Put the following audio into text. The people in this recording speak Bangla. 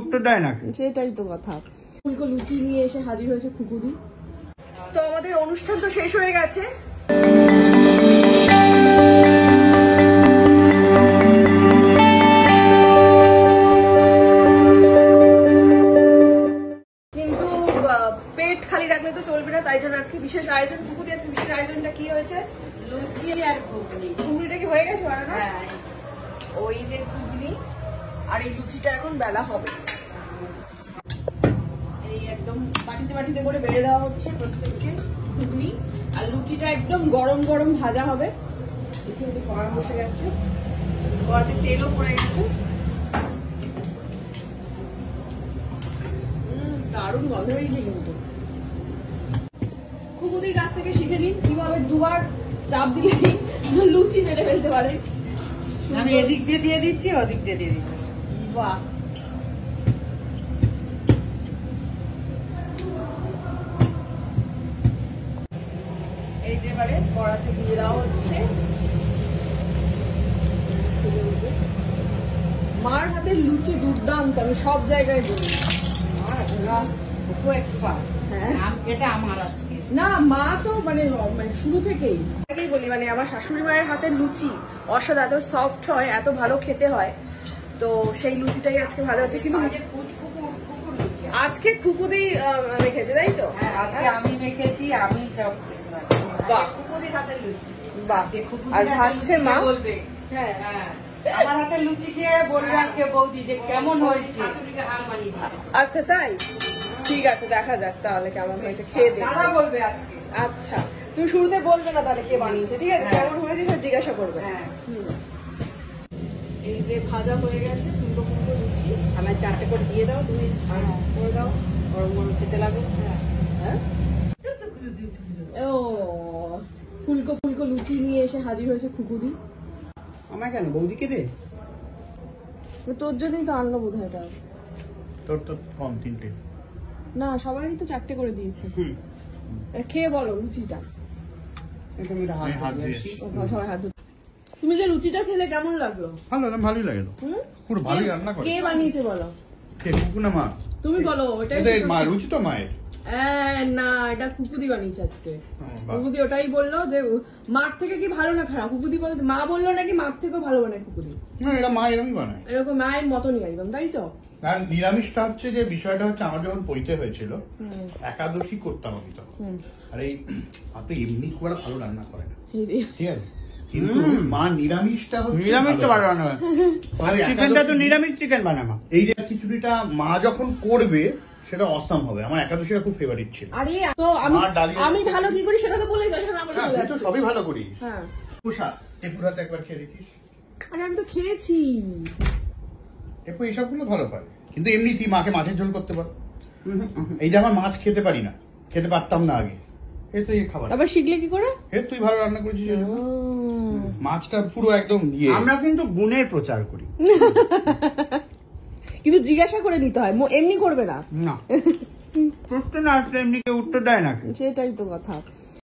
উত্তর দেয় না, সেটাই তো কথা। ফুলকো লুচি নিয়ে এসে হাজির হয়েছে খুকুদি। তো আমাদের অনুষ্ঠান তো শেষ হয়ে গেছে। কিন্তু পেট খালি রাখলে তো চলবে না, তাই জন্য আজকে বিশেষ আয়োজন। খুকুদি আছে, বিশেষ আয়োজনটা কি হয়েছে? লুচি আর ঘুগনি। ঘুগনিটা কি হয়ে গেছে? হ্যাঁ, ওই যে ঘুগনি আর এই লুচিটা এখন বেলা হবে। এই একদম বাটিতে বাটিতে করে বেড়ে দেওয়া হচ্ছে প্রত্যেককে ঘুগনি, আর লুচিটা একদম গরম গরম ভাজা হবে। এখানে কড়া বসে গেছে, কড়াতে তেলও পড়ে গেছে। দারুণ গন্ধ বেরিয়েছে কিন্তু। খুকুদির কাছ থেকে শিখে নিন কিভাবে দুবার চাপ দিলে লুচি মেরে ফেলতে পারে। আমি এদিক দিয়ে দিয়ে দিচ্ছি, ওদিক দিয়ে দিয়ে দিচ্ছি। বাহ, এই যে এবারে কড়াতে দিয়ে দেওয়া হচ্ছে। মার হাতের লুচি দুর্দান্ত, আমি সব জায়গায় বলি। এটা আমার আজকে না, মা তো মানে শুরু থেকেই বলি, মানে আমার শাশুড়ি মায়ের হাতের লুচি অসাধারণ, এত সফট হয়, এত ভালো খেতে হয়। তো সেই লুচিটাই আজকে ভালো আছে। কিন্তু আজকে খুকুদি মেখেছে, তাই তো? আজকে আমি মেখেছি, আমি সব বাহ, খুকুদির হাতের লুচি। বাহ, আর ভাবছে মা বলবে, হ্যাঁ আমার হাতের লুচি খেয়ে বলবে আজকে বৌদি যে কেমন হয়েছে। আচ্ছা তাই, ঠিক আছে, দেখা যাক তাহলে কেমন হয়েছে, খেয়ে দেখ। দাদা বলবে আজকে। আচ্ছা, তুমি শুরুতে বলবে না তাহলে কে বানিয়েছে, ঠিক আছে? কেমন হয়েছে সেটা জিজ্ঞাসা করবে। এই যে ভাজা হয়ে গেছে ফুলকো ফুলকো লুচি, আমার চারটে করে দিয়ে দাও, তুমি করে দাও, গরম গরম খেতে লাগবে। হ্যাঁ ও ফুলকো ফুলকো লুচি নিয়ে এসে হাজির হয়েছে খুকুদি। আমায় কেন, বৌদিকে দে। তোর জন্যই তো আনলো বোধ হয়। তোর তো কম, তিনটে না, সবারই তো চারটে করে দিয়েছে। খেয়ে বলো লুচিটা। সবাই হাত ধুচ্ছে। তুমি যে লুচিটা খেলে কেমন লাগলো? ভালো, ভালোই লাগে তো, পুরো ভালোই রান্না করে। কে বানিয়েছে বলো? কে, কুকু না মা? তুমি বলো। ওটাই মা, লুচি তো মায়ের। না, এটা কুকুদি বানিয়েছে আজকে। কুকুদি ওটাই বললো যে মার থেকে কি ভালো না খারাপ। কুকুদি বলতে মা বললো নাকি মার থেকেও ভালো বানায় খুকুদি। না, এটা মা এরকমই বানায়, এরকম মায়ের মতনই একদম, তাই তো? আর নিরামিষটা হচ্ছে যে বিষয়টা হচ্ছে, আমার যখন পৈতে হয়েছিল একাদশী করতাম আমি তখন, আর এই হাতে এমনি খুব একটা ভালো রান্না করে না, ঠিক আছে? কিন্তু মা নিরামিষটা হচ্ছে নিরামিষটা বানানো হয়, চিকেনটা তো নিরামিষ চিকেন বানানো। এই যে খিচুড়িটা মা যখন করবে সেটা অসাম হবে। আমার একাদশীটা খুব ফেভারিট ছিল। আরে তো আমি ভালো কি করি সেটা তো বলে যাও, সেটা না বলে চলে তো সবই ভালো করিস। হ্যাঁ, কুষা ত্রিপুরাতে একবার খেয়ে দেখিস। আরে আমি তো খেয়েছি। এরপর এইসবগুলো ভালো পারে, কিন্তু এমনি তুই মাকে মাছের ঝোল করতে পার। এই যে আমার মাছ খেতে পারি না, খেতে পারতাম না আগে, এই তো এই খাবার। আবার শিখলে কি করে? তুই ভালো রান্না করেছিস, মাছটা পুরো একদম ইয়ে। আমরা কিন্তু গুণের প্রচার করি, কিন্তু জিজ্ঞাসা করে নিতে হয়, এমনি করবে না। না প্রশ্ন না আসলে এমনি কেউ উত্তর দেয় না, সেটাই তো কথা।